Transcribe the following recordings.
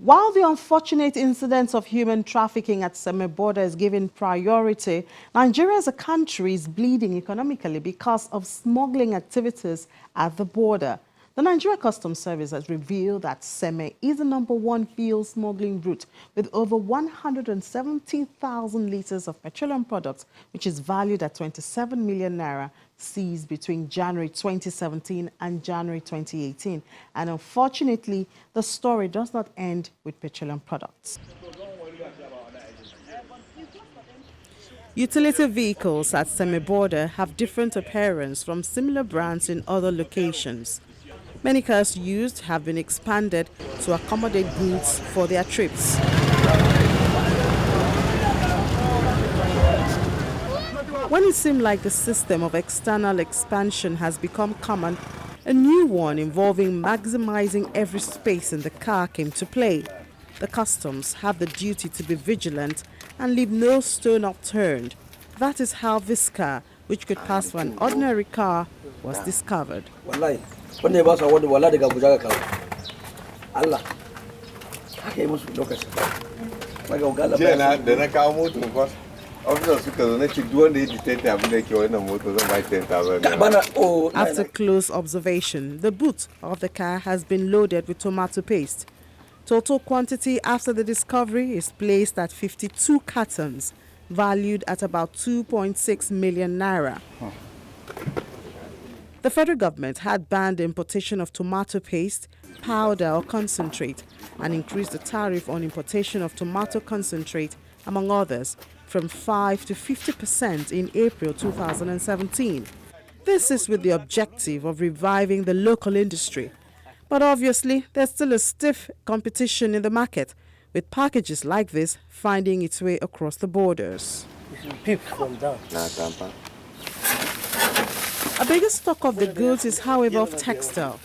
While the unfortunate incidents of human trafficking at Seme border is given priority, Nigeria as a country is bleeding economically because of smuggling activities at the border. The Nigeria Customs Service has revealed that Seme is the #1 fuel smuggling route with over 170,000 liters of petroleum products, which is valued at 27 million naira, seized between January 2017 and January 2018. And unfortunately, the story does not end with petroleum products. Utility vehicles at Seme border have different appearance from similar brands in other locations. Many cars used have been expanded to accommodate goods for their trips. When it seemed like the system of external expansion has become common, a new one involving maximizing every space in the car came to play. The customs have the duty to be vigilant and leave no stone unturned. That is how this car, which could pass for an ordinary car, was discovered. After close observation, the boot of the car has been loaded with tomato paste. Total quantity after the discovery is placed at 52 cartons, valued at about 2.6 million naira. The federal government had banned the importation of tomato paste, powder or concentrate, and increased the tariff on importation of tomato concentrate, among others, from 5 to 50% in April 2017. This is with the objective of reviving the local industry. But obviously, there's still a stiff competition in the market, with packages like this finding its way across the borders. A bigger stock of the goods is, however, of textile.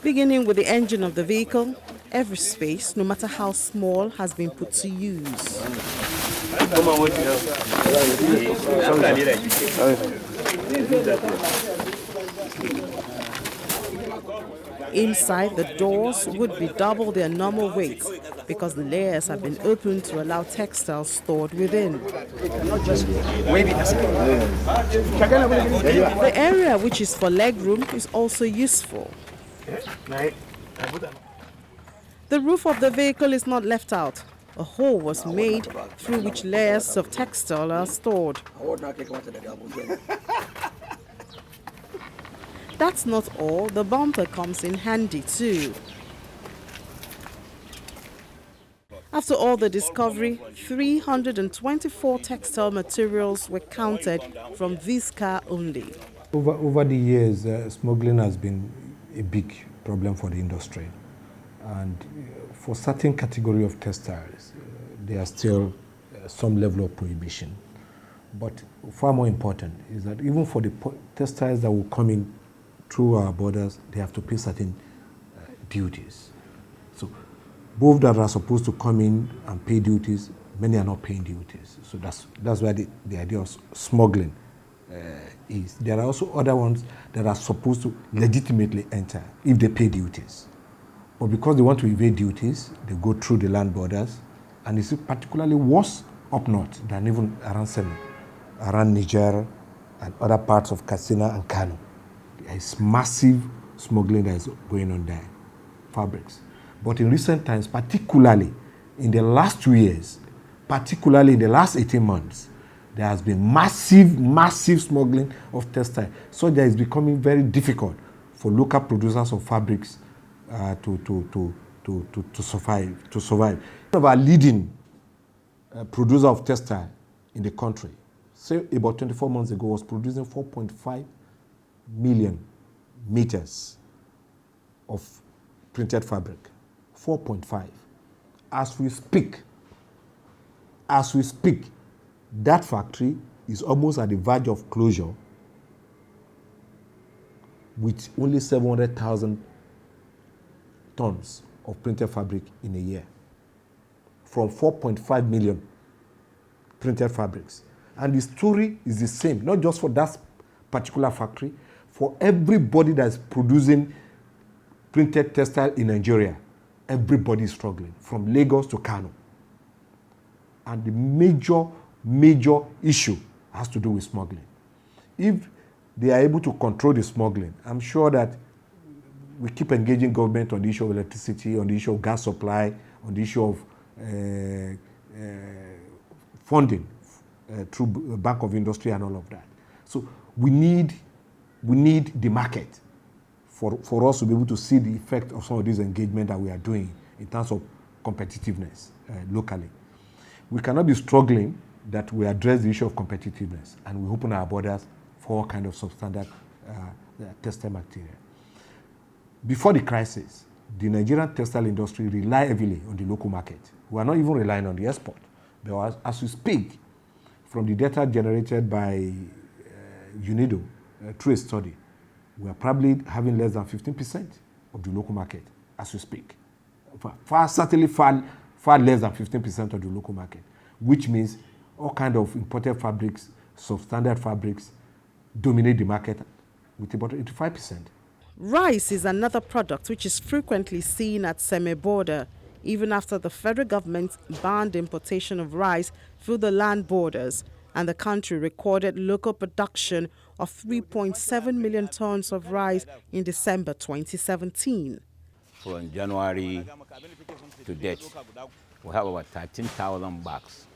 Beginning with the engine of the vehicle, every space, no matter how small, has been put to use. Inside, the doors would be double their normal weight because the layers have been opened to allow textiles stored within. The area which is for legroom is also useful. The roof of the vehicle is not left out. A hole was made through which layers of textile are stored. That's not all, the bumper comes in handy too. After all the discovery, 324 textile materials were counted from this car only. Over the years, smuggling has been a big problem for the industry. And for certain category of textiles, there are still some level of prohibition. But far more important is that even for the textiles that will come in through our borders, they have to pay certain duties. So both that are supposed to come in and pay duties, many are not paying duties. So that's why the idea of smuggling is. There are also other ones that are supposed to legitimately enter if they pay duties. But because they want to evade duties, they go through the land borders, and it's particularly worse up north than even around Seme, around Niger and other parts of Katsina and Kano. There is massive smuggling that is going on there, fabrics. But in recent times, particularly in the last 2 years, particularly in the last 18 months, there has been massive smuggling of textile. So that it's becoming very difficult for local producers of fabrics to survive. One of our leading producer of textile in the country, say about 24 months ago, was producing 4.5 million meters of printed fabric. 4.5. As we speak, that factory is almost at the verge of closure with only 700,000 tons of printed fabric in a year from 4.5 million printed fabrics. And the story is the same, not just for that particular factory, for everybody that's producing printed textile in Nigeria. everybody is struggling, from Lagos to Kano. And the major issue has to do with smuggling. If they are able to control the smuggling, I'm sure that we keep engaging government on the issue of electricity, on the issue of gas supply, on the issue of funding through Bank of Industry and all of that. So we need the market for us to be able to see the effect of some of this engagement that we are doing in terms of competitiveness locally. We cannot be struggling that we address the issue of competitiveness and we open our borders for all kind of substandard textile material. Before the crisis, the Nigerian textile industry relied heavily on the local market. We are not even relying on the export. But as we speak, from the data generated by UNIDO through a study, we are probably having less than 15% of the local market as we speak. Certainly far less than 15% of the local market, which means all kind of imported fabrics, substandard fabrics, dominate the market with about 85%. Rice is another product which is frequently seen at Seme border, even after the federal government banned importation of rice through the land borders, and the country recorded local production of 3.7 million tons of rice in December 2017. From January to date, we have about 13,000 bags.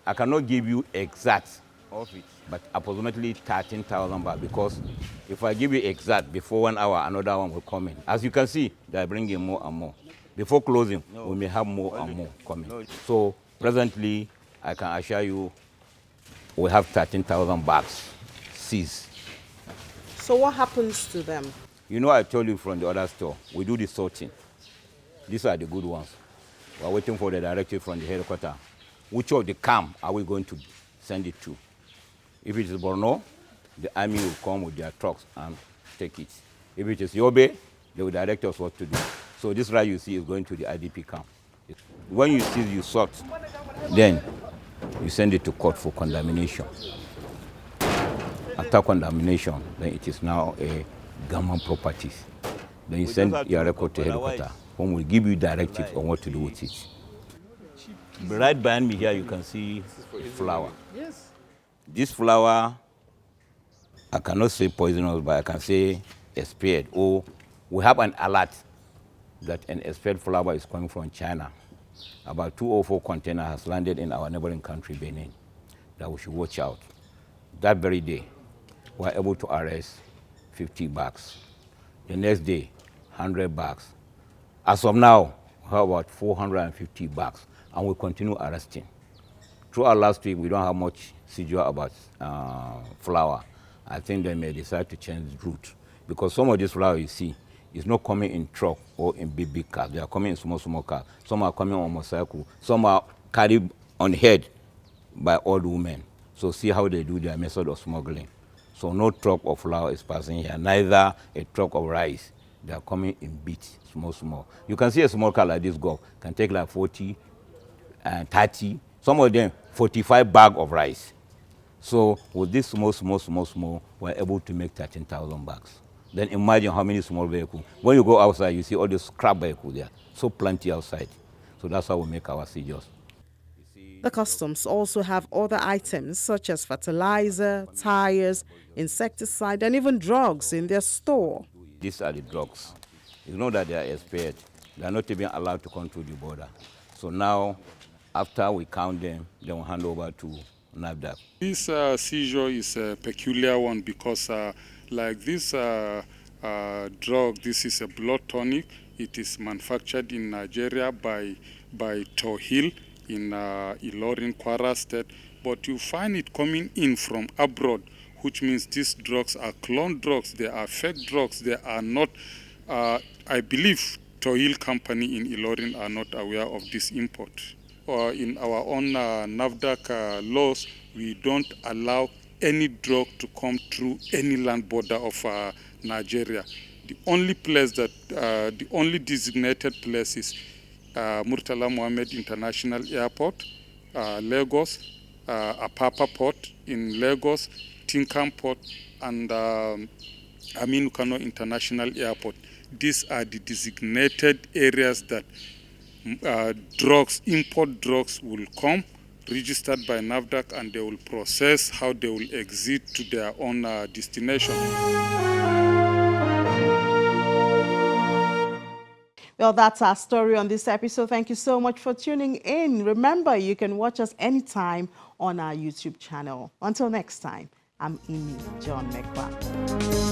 I cannot give you exact of it, but approximately 13,000 bags, because if I give you exact, before 1 hour, another one will come in. As you can see, they are bringing more and more. Before closing, we may have more and more coming. So presently, I can assure you, we have 13,000 bags seized. So what happens to them? You know, I told you from the other store, we do the sorting. These are the good ones. We are waiting for the directive from the headquarters. Which of the camp are we going to send it to? If it is Borno, the army will come with their trucks and take it. If it is Yobe, they will direct us what to do. So this rice you see is going to the IDP camp. When you see, you sort, then you send it to court for condemnation. After condemnation, then it is now a government property. Then you send your record to headquarters, whom will give you directives on what to do with it. Right behind me here, you can see flour. Yes. This flour, I cannot say poisonous, but I can say expired. Or we have an alert that an expired flour is coming from China. About 204 containers has landed in our neighboring country, Benin, that we should watch out. That very day, we were able to arrest 50 bags. The next day, 100 bags. As of now, we have about 450 bags, and we continue arresting. Throughout last week, we don't have much seizure about flour. I think they may decide to change the route, because some of this flour you see is not coming in truck or in big cars. They are coming in small cars. Some are coming on motorcycle. Some are carried on head by old women. So see how they do their method of smuggling. So no truck of flour is passing here, neither a truck of rice. They are coming in bits, small. You can see a small car like this go, can take like 40 and 30, some of them 45 bags of rice. So with this small, we're able to make 13,000 bags. Then imagine how many small vehicles. When you go outside, you see all these scrap vehicles there. So plenty outside. So that's how we make our seizures. The customs also have other items such as fertilizer, tires, insecticide, and even drugs in their store. These are the drugs. You know that they are expired. They are not even allowed to come through the border. So now, after we count them, then we'll hand over to NAFDAC. This seizure is a peculiar one because like this drug, this is a blood tonic. It is manufactured in Nigeria by Tohil in Ilorin, Kwara State. But you find it coming in from abroad, which means these drugs are clone drugs. They are fake drugs. They are not, I believe, Tohil company in Ilorin are not aware of this import. In our own NAFDAC laws, we don't allow any drug to come through any land border of Nigeria. The only place that, the only designated place is Murtala Mohammed International Airport, Lagos, Apapa Port in Lagos, Tinkan Port, and Aminu Kano International Airport. These are the designated areas that import drugs will come, registered by NAFDAC, and they will process how they will exit to their own destination. Well, that's our story on this episode. Thank you so much for tuning in. Remember, you can watch us anytime on our YouTube channel. Until next time, I'm Imi John Mekwa.